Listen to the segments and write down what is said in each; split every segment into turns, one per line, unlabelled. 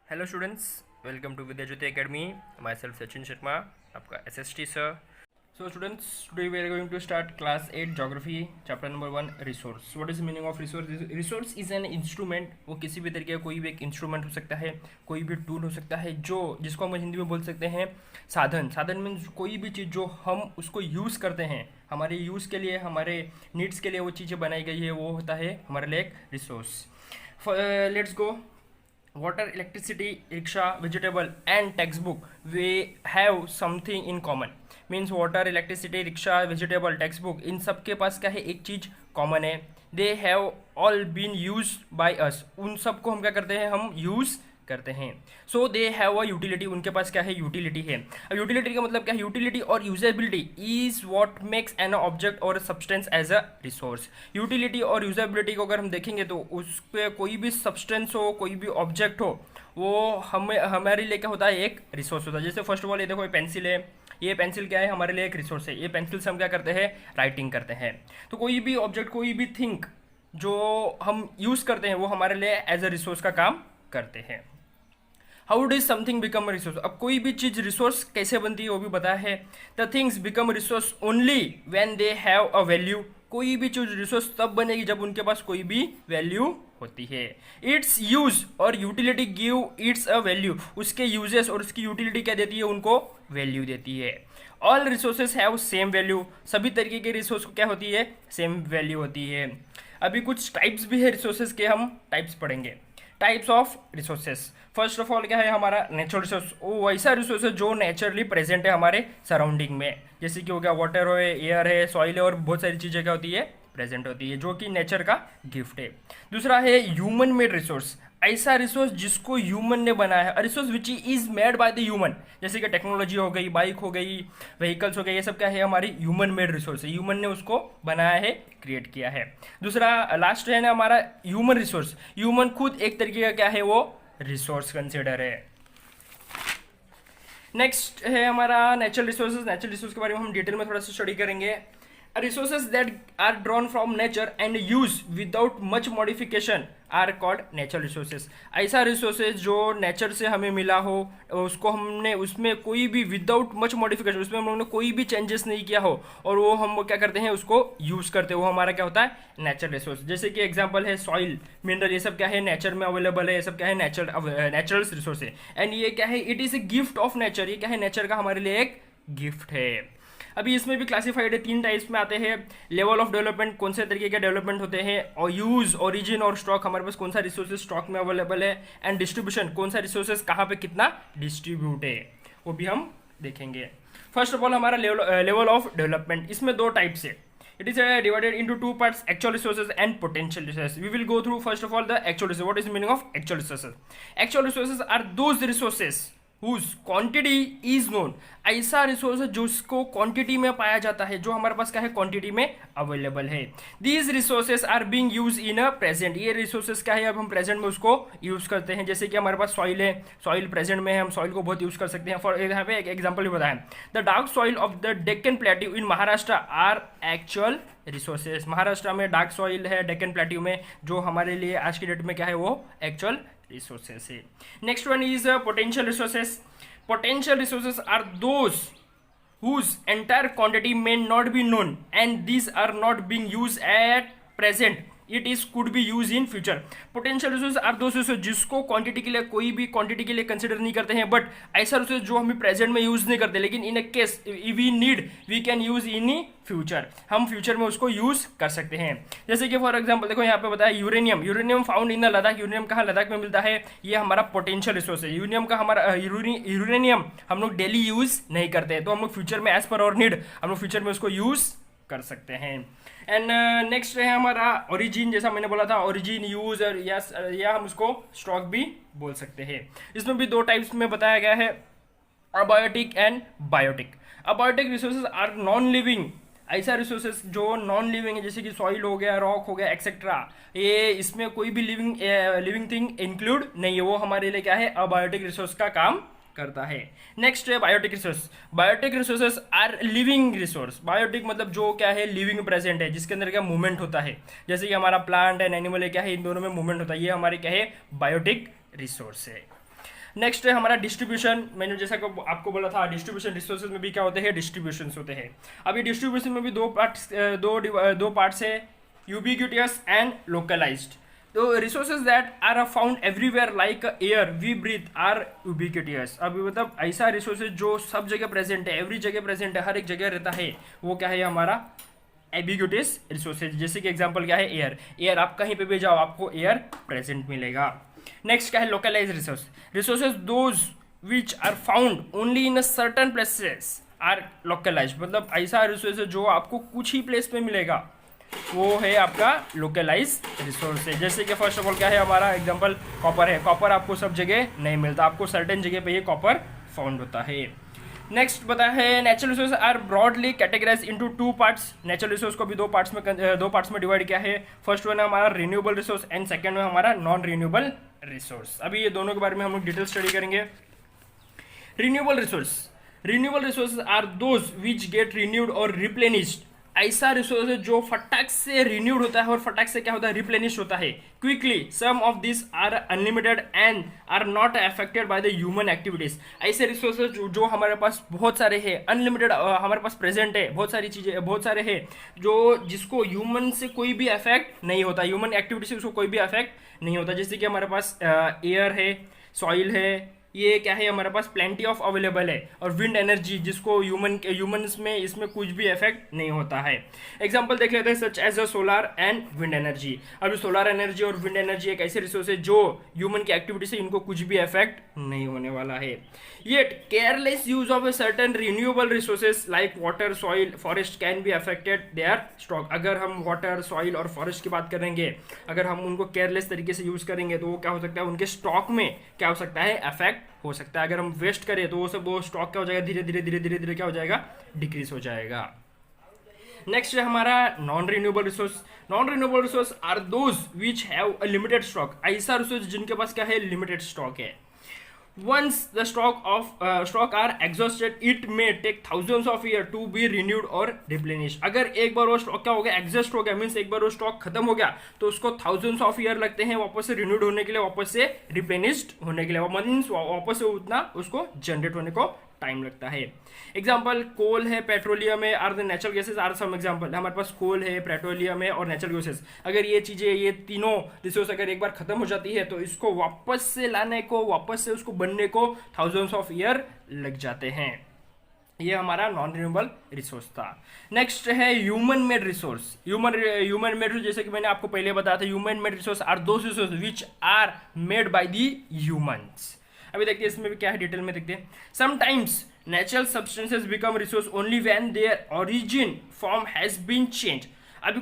Hello students, welcome to Vidya Jyoti academy. Myself Sachin Sharma, आपका SST sir. So students, today we are going to start class 8 geography chapter number 1 resource. What is meaning of resource? Resource is an instrument. वो किसी भी तरीके का कोई भी एक instrument हो सकता है, कोई भी टूल हो सकता है, जो जिसको हम हिंदी में बोल सकते हैं साधन। साधन मीन्स कोई भी चीज़ जो हम उसको यूज़ करते हैं, हमारे यूज़ के लिए, हमारे नीड्स के लिए वो चीज़ें बनाई गई है, वो होता है हमारे लिए एक resource. Let's go. Water, electricity, rickshaw, vegetable and textbook, we have something in common. Means water, electricity, rickshaw, vegetable, textbook, इन सब के पास क्या है, एक चीज़ कॉमन है। They have all been used by us. उन सब को हम क्या करते हैं, हम यूज़ करते हैं। सो दे हैव अ यूटिलिटी, उनके पास क्या है, यूटिलिटी है। अब यूटिलिटी का मतलब क्या है? यूटिलिटी और usability is what makes an object or substance as a resource. Utility और यूजेबिलिटी को अगर हम देखेंगे तो उस पर कोई भी सब्सटेंस हो, कोई भी ऑब्जेक्ट हो, वो हमारे लिए क्या होता है, एक रिसोर्स होता है। जैसे फर्स्ट ऑफ ऑल ये देखो, ये पेंसिल है, ये पेंसिल क्या है, हमारे लिए एक रिसोर्स है। ये पेंसिल से हम क्या करते हैं, राइटिंग करते हैं। तो कोई भी ऑब्जेक्ट, कोई भी थिंग जो हम यूज़ करते हैं, वो हमारे लिए एज अ रिसोर्स का काम करते हैं। How डिज something become a resource? अब कोई भी चीज़ रिसोर्स कैसे बनती है वो भी बताया है। The things become resource only when they have a value. कोई भी चीज़ रिसोर्स तब बनेगी जब उनके पास कोई भी वैल्यू होती है। इट्स यूज और utility give it's a value. उसके यूजेस और उसकी यूटिलिटी क्या देती है, उनको वैल्यू देती है। All resources have same value. सभी तरीके के रिसोर्स को क्या होती है, सेम वैल्यू होती है। अभी कुछ टाइप्स भी है रिसोर्सेज के, हम टाइप्स पढ़ेंगे। Types of resources. First of all क्या है हमारा नेचुरल रिसोर्स। वो वैसा रिसोर्स है जो नेचुरली प्रेजेंट है हमारे सराउंडिंग में, जैसे कि हो गया वाटर है, एयर है, सॉइल है, और बहुत सारी चीज़ें क्या होती है, प्रेजेंट होती है, जो कि नेचर का गिफ्ट है। दूसरा है ह्यूमन मेड रिसोर्स। ऐसा रिसोर्स जिसको ह्यूमन ने बनाया है, resource which is made by the human. जैसे कि टेक्नोलॉजी हो गई, बाइक हो गई, व्हीकल्स हो गए, ये सब क्या है, हमारी ह्यूमन मेड रिसोर्स है। ह्यूमन ने उसको बनाया है, क्रिएट किया है। दूसरा लास्ट है ना हमारा ह्यूमन रिसोर्स। ह्यूमन खुद एक तरीके का क्या है, वो रिसोर्स कंसिडर है। नेक्स्ट है हमारा नेचुरल रिसोर्सेज। नेचुरल रिसोर्स के बारे में हम डिटेल में थोड़ा सा स्टडी करेंगे। Resources that are drawn from nature and use without much modification are called natural resources. ऐसा रिसोर्सेज जो नेचर से हमें मिला हो, उसको हमने उसमें कोई भी विदाउट मच मॉडिफिकेशन, उसमें हम लोगों ने कोई भी चेंजेस नहीं किया हो, और वो हम क्या करते हैं, उसको यूज़ करते हैं, वो हमारा क्या होता है, नेचुरल रिसोर्स। जैसे कि एग्जांपल है सॉइल, मिनरल, ये सब क्या है, नेचर में अवेलेबल है, ये सब क्या है, नेचुरल रिसोर्स है। एंड ये क्या है, it is a gift of nature. ये क्या है, नेचर का हमारे लिए एक गिफ्ट है। अभी इसमें भी क्लासिफाइड है, 3 टाइप्स में आते हैं। लेवल ऑफ डेवलपमेंट, कौन से तरीके के डेवलपमेंट होते हैं, और यूज, ओरिजिन और स्टॉक, हमारे पास कौन सा रिसोर्सेज स्टॉक में अवेलेबल है, एंड डिस्ट्रीब्यूशन, कौन सा रिसोर्सेज कहाँ पे कितना डिस्ट्रीब्यूट है, वो भी हम देखेंगे। फर्स्ट ऑफ ऑल हमारा लेवल ऑफ डेवलपमेंट, इसमें 2 टाइप्स है। It is divided into 2 parts: actual resources and potential resources. We will go through first of all the actual resources. What is the meaning of actual resources? Actual resources are those resources whose quantity is known. ऐसा resource है जिसको quantity में पाया जाता है, जो हमारे पास क्या है, क्वांटिटी में अवेलेबल है। These resources are being used in a present. ये रिसोर्सेज क्या है, अब हम प्रेजेंट में उसको यूज करते हैं। जैसे कि हमारे पास सॉइल है, सॉइल प्रेजेंट में है, हम सॉइल को बहुत यूज कर सकते हैं। फॉर यहाँ पे एक एग्जाम्पल भी बताया, the dark soil of the Deccan plateau in Maharashtra are actual resources. Maharashtra में डार्क सॉइल है, डेक्कन प्लेट्यू में, जो हमारे लिए आज की डेट में क्या है, वो एक्चुअल रिसोर्सेज है। Next one is potential resources. Potential resources are those whose entire quantity may not be known and these are not being used at present. It is could be used in future. Potential resources are those resources जिसको quantity के लिए, कोई भी quantity के लिए consider नहीं करते हैं, बट ऐसा रिसोर्स जो हम प्रेजेंट में यूज नहीं करते, लेकिन in a case we need we can use in future, हम फ्यूचर में उसको यूज कर सकते हैं। जैसे कि फॉर एग्जांपल देखो यहाँ पे बताया uranium. Uranium found in the Ladakh. Uranium कहाँ, लद्दाख में मिलता है। ये हमारा पोटेंशियल रिसोर्स है। यूरेनियम का हमारा यूरेनियम हम लोग डेली यूज नहीं करते, तो हम लोग फ्यूचर में एज पर और नीड हम लोग फ्यूचर में उसको यूज कर सकते हैं। एंड नेक्स्ट है हमारा ओरिजिन। जैसा मैंने बोला था, ओरिजिन, यूज, और या हम उसको स्टॉक भी बोल सकते हैं। इसमें भी 2 टाइप्स में बताया गया है, abiotic and biotic. Abiotic resources are non living. ऐसा रिसोर्सेज जो नॉन लिविंग है, जैसे कि सॉइल हो गया, रॉक हो गया, एक्सेट्रा, ये इसमें कोई भी लिविंग थिंग इंक्लूड नहीं है, वो हमारे लिए क्या है, अबायोटिक रिसोर्स का काम करता है। नेक्स्ट है biotic resource. Biotic resources are living resource. Biotic मतलब जो क्या है, लिविंग प्रेजेंट है, जिसके अंदर क्या मूवमेंट होता है, जैसे कि हमारा प्लांट एंड एनिमल है, क्या है, इन दोनों में मूवमेंट होता है, ये हमारे क्या है, बायोटिक रिसोर्स है। नेक्स्ट है हमारा डिस्ट्रीब्यूशन। मैंने जैसा कि आपको बोला था डिस्ट्रीब्यूशन रिसोर्सेज में भी क्या होते हैं, डिस्ट्रीब्यूशन होते हैं। अभी डिस्ट्रीब्यूशन में भी दो पार्ट्स है, यूबिक्यूटियस एंड लोकलाइज्ड। तो resources that are found everywhere like air we breathe are ubiquitous. अभी मतलब ऐसा रिसोर्सेज जो सब जगह प्रेजेंट है, एवरी जगह प्रेजेंट है, हर एक जगह रहता है, वो क्या है हमारा एबिक्यूटियस रिसोर्सेज। जैसे कि एग्जांपल क्या है, एयर। एयर आप कहीं पे भी जाओ आपको एयर प्रेजेंट मिलेगा। नेक्स्ट क्या है, localised resource. Resources those which are found only in certain places are localised. मतलब ऐसा रिसोर्स जो आपको कुछ ही प्लेस पे मिलेगा, वो है आपका लोकलाइज रिसोर्स है। जैसे कि फर्स्ट ऑफ ऑल क्या है हमारा एग्जांपल, कॉपर है। कॉपर आपको सब जगह नहीं मिलता, आपको सर्टेन जगह पे ये कॉपर फाउंड होता है। नेक्स्ट बता है natural resource are broadly categorise into two parts. Natural resource को भी दो पार्ट्स में डिवाइड किया है। फर्स्ट वन है हमारा रिन्यूएबल रिसोर्स एंड सेकंड है हमारा नॉन रिन्यूएबल रिसोर्स। अभी ये दोनों के बारे में हम लोग डिटेल स्टडी करेंगे। Renewable resource are those which get renewed और रिप्लेनिश्ड। ऐसा रिसोर्स है जो फटाक से रिन्यूड होता है और फटाक से क्या होता है, रिप्लेनिश होता है quickly. Some of this are unlimited and are not affected by the human activities. ऐसे रिसोर्सेज जो हमारे पास बहुत सारे हैं, अनलिमिटेड हमारे पास प्रेजेंट है, बहुत सारी चीजें बहुत सारे हैं जो जिसको ह्यूमन से कोई भी अफेक्ट नहीं होता, ह्यूमन एक्टिविटी से उसको कोई भी अफेक्ट नहीं होता। जैसे कि हमारे पास एयर है, सॉइल है, ये क्या है हमारे पास प्लेंटी ऑफ अवेलेबल है। और विंड एनर्जी जिसको ह्यूमंस में इसमें कुछ भी इफेक्ट नहीं होता है। एग्जांपल देख लेते हैं such as a solar and wind energy. अभी सोलर एनर्जी और विंड एनर्जी एक ऐसे रिसोर्स है जो ह्यूमन की एक्टिविटी से इनको कुछ भी इफेक्ट नहीं होने वाला है। Yet careless use of a certain renewable resources like water, soil, forest can be affected there stock. अगर हम वाटर, सॉइल और फॉरेस्ट की बात करेंगे, अगर हम उनको केयरलेस तरीके से यूज करेंगे तो वो क्या हो सकता है, उनके स्टॉक में क्या हो सकता है, अफेक्ट हो सकता है। अगर हम वेस्ट करें तो वो स्टॉक क्या हो जाएगा, धीरे धीरे क्या हो जाएगा, डिक्रीज हो जाएगा। नेक्स्ट है हमारा non renewable resource. Non renewable resource are those which have a limited stock. ऐसा रिसोर्स जिनके पास क्या है, लिमिटेड स्टॉक है। Once the stock are exhausted, it may take thousands of years to be renewed or replenished. अगर एक बार वो stock क्या हो गया, एग्जॉस्ट हो गया, मीन्स एक बार वो स्टॉक खत्म हो गया तो उसको thousands of year लगते हैं वापस से रिन्यूड होने के लिए, वापस से रिप्लेनिश्ड होने के लिए, मीन्स वापस से उतना उसको जनरेट होने को टाइम लगता है। एग्जाम्पल कोल है, पेट्रोलियम है, are the natural gases are some example. हमारे पास कोल है, पेट्रोलियम है और नेचुरल गैसेज। अगर ये चीजें, ये तीनों रिसोर्स अगर एक बार खत्म हो जाती है तो इसको वापस से लाने को, वापस से उसको बनने को थाउजेंड्स ऑफ ईयर लग जाते हैं। ये हमारा नॉन रिन्यूएबल रिसोर्स था। नेक्स्ट है human made resource. Human made, जैसे कि मैंने आपको पहले बताया था, human made resource are those resource which are made by the humans. अभी देखते हैं इसमें भी क्या है, डिटेल में देखते हैं। Sometimes natural substances become resource only when their origin form has been change. अभी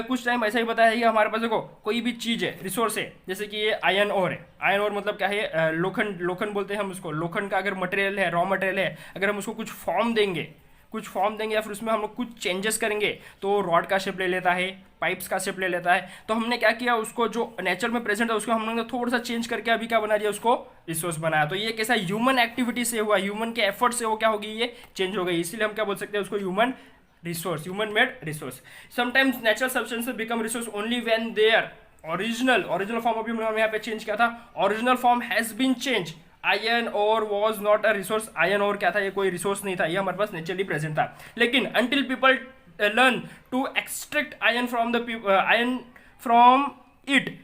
कुछ टाइम ऐसा ही बताया है कि हमारे पास देखो कोई भी चीज है, रिसोर्स है, जैसे कि ये आयरन ओर है। आयरन ओर मतलब क्या है, लोखंड बोलते हैं हम उसको। लोखंड का अगर मटेरियल है, रॉ मटेरियल है, अगर हम उसको कुछ फॉर्म देंगे या फिर उसमें हम लोग कुछ चेंजेस करेंगे तो रॉड का शेप ले लेता है, पाइप्स का शेप ले लेता है। तो हमने क्या किया, उसको जो नेचर में प्रेजेंट है उसको हम लोग ने थोड़ा सा चेंज करके अभी क्या बना दिया, उसको रिसोर्स बनाया। तो ये कैसा ह्यूमन एक्टिविटी से हुआ, ह्यूमन के एफर्ट से वो क्या होगी, ये चेंज हो गई। इसीलिए हम क्या बोल सकते हैं उसको, human resource, human made resource. Sometimes natural substances become resource only when their original form, अभी हमने यहाँ पे चेंज किया था, original form has been change. Iron ore was not a resource. Iron ore क्या था, ये कोई रिसोर्स नहीं था, ये हमारे पास नेचुरली प्रेजेंट था। लेकिन until people learn to extract iron from it,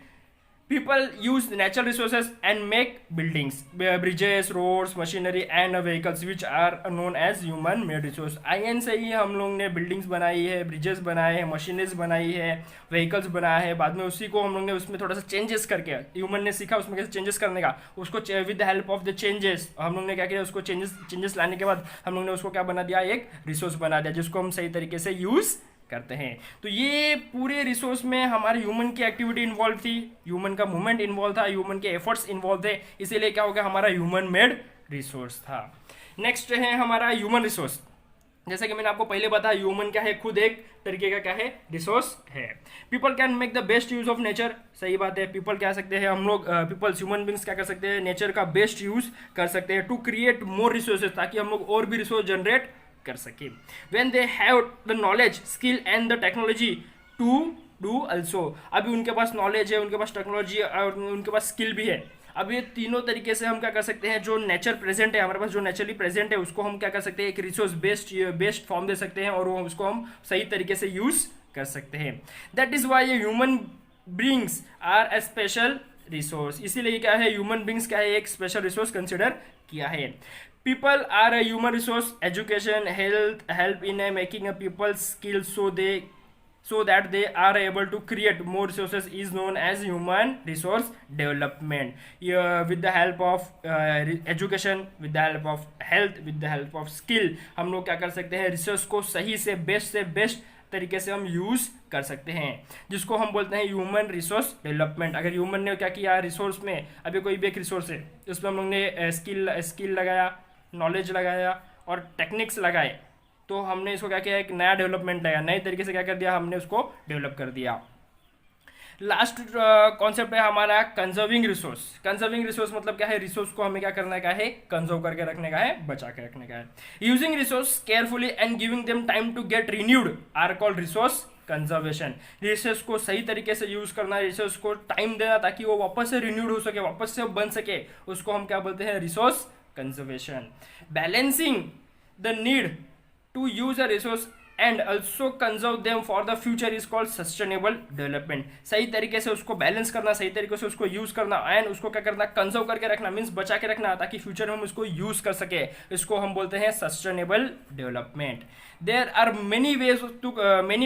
people use natural resources and make buildings, bridges, roads, machinery and vehicles which are known as human made resource। Iron से ही हम लोग ने बिल्डिंग्स बनाई है, bridges बनाए हैं, मशीनरीज बनाई है, व्हीकल्स बनाया है। बाद में उसी को हम लोग ने उसमें थोड़ा सा चेंजेस करके, ह्यूमन ने सीखा उसमें कैसे चेंजेस करने का, उसको with the help of the changes हम लोग ने क्या किया, उसको चेंजेस लाने के बाद हम लोग ने उसको क्या बना दिया, एक रिसोर्स बना दिया जिसको हम सही तरीके से यूज करते हैं। तो ये पूरे रिसोर्स में हमारे ह्यूमन की एक्टिविटी इन्वॉल्व थी, ह्यूमन का मूवमेंट इन्वॉल्व था, ह्यूमन के एफर्ट्स इन्वॉल्व थे, इसीलिए क्या हो गया, हमारा ह्यूमन मेड रिसोर्स था। नेक्स्ट है हमारा ह्यूमन रिसोर्स। जैसे कि मैंने आपको पहले बताया, ह्यूमन क्या है, खुद एक तरीके का क्या है, रिसोर्स है। People can make the best use of nature. सही बात है, पीपल कह सकते हैं हम लोग, पीपल्स ह्यूमन बींग्स क्या कर सकते हैं, नेचर का बेस्ट यूज कर सकते हैं टू क्रिएट मोर रिसोर्सेज, ताकि हम लोग और भी रिसोर्स जनरेट कर सके। When they have the knowledge, skill and the technology to do also। अभी उनके पास नॉलेज है, उनके पास टेक्नोलॉजी और उनके पास स्किल भी है। अब ये तीनों तरीके से हम क्या कर सकते हैं, जो नेचर प्रेजेंट है हमारे पास, जो नेचुरली प्रेजेंट है उसको हम क्या कर सकते हैं, एक रिसोर्स बेस्ड फॉर्म दे सकते हैं और वो उसको हम सही तरीके से यूज कर सकते हैं। That is why human beings are a special resource, इसीलिए क्या है, ह्यूमन बींग्स क्या है, एक स्पेशल रिसोर्स कंसिडर किया है। People are a human resource, education help in making a people skills so that they are able to create more resources is known as human resource development. With the help of education, with the help of health, with the help of skill, हम लोग क्या कर सकते हैं, resource को सही से best तरीके से हम यूज कर सकते हैं, जिसको हम बोलते हैं ह्यूमन रिसोर्स डेवलपमेंट। अगर ह्यूमन ने क्या किया, रिसोर्स में अभी कोई भी एक रिसोर्स है उसमें हम लोग ने स्किल लगाया, नॉलेज लगाया और टेक्निक्स लगाए, तो हमने इसको क्या किया, एक नया डेवलपमेंट लगाया, नए तरीके से क्या कर दिया, हमने उसको डेवलप कर दिया। लास्ट कॉन्सेप्ट है हमारा कंजर्विंग रिसोर्स। कंजर्विंग रिसोर्स मतलब क्या है, रिसोर्स को हमें क्या करना का है, कंजर्व करके रखने का है, बचा के रखने का है। Using resource carefully and giving them time to get renewed are called resource conservation. Resource को सही तरीके से यूज करना, रिसोर्स को टाइम देना ताकि वो वापस से रिन्यूड हो सके, वापस से बन सके, उसको हम क्या बोलते हैं, resource conservation. Balancing the need to use a resource and also conserve them for the future is called sustainable development। सही तरीके से उसको बैलेंस करना, सही तरीके से उसको यूज करना एंड उसको क्या करना, कंजर्व करके रखना, मीन्स बचा के रखना ताकि फ्यूचर में हम उसको यूज कर सके, इसको हम बोलते हैं sustainable development. There are many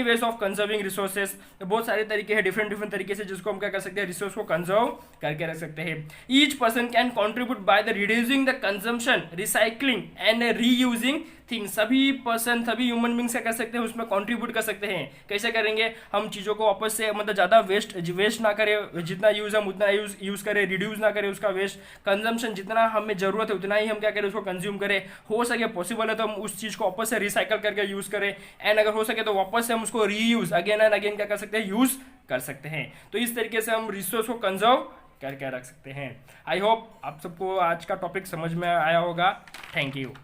ways of conserving resources, बहुत सारे तरीके हैं, डिफरेंट तरीके से जिसको हम क्या कर सकते हैं, रिसोर्स को कंजर्व करके रख सकते हैं। Each person can contribute by the reducing the consumption, recycling and reusing things. सभी पर्सन, सभी ह्यूमन बींग्स क्या कर सकते हैं, उसमें कंट्रीब्यूट कर सकते हैं। कैसे करेंगे, हम चीज़ों को वापस से मतलब ज़्यादा वेस्ट ना करें, जितना यूज़ हम उतना यूज़ करें, रिड्यूस ना करें उसका वेस्ट, कंजम्पशन जितना हमें ज़रूरत है उतना ही हम क्या करें, उसको कंज्यूम करें। हो सके पॉसिबल है तो हम उस चीज़ को वापस से रिसाइकल करके यूज़ करें, एंड अगर हो सके तो वापस से हम उसको रीयूज़ अगेन एंड अगेन क्या कर सकते हैं, यूज़ कर सकते हैं। तो इस तरीके से हम रिसोर्स को कंजर्व करके रख सकते हैं। आई होप आप सबको आज का टॉपिक समझ में आया होगा। Thank you.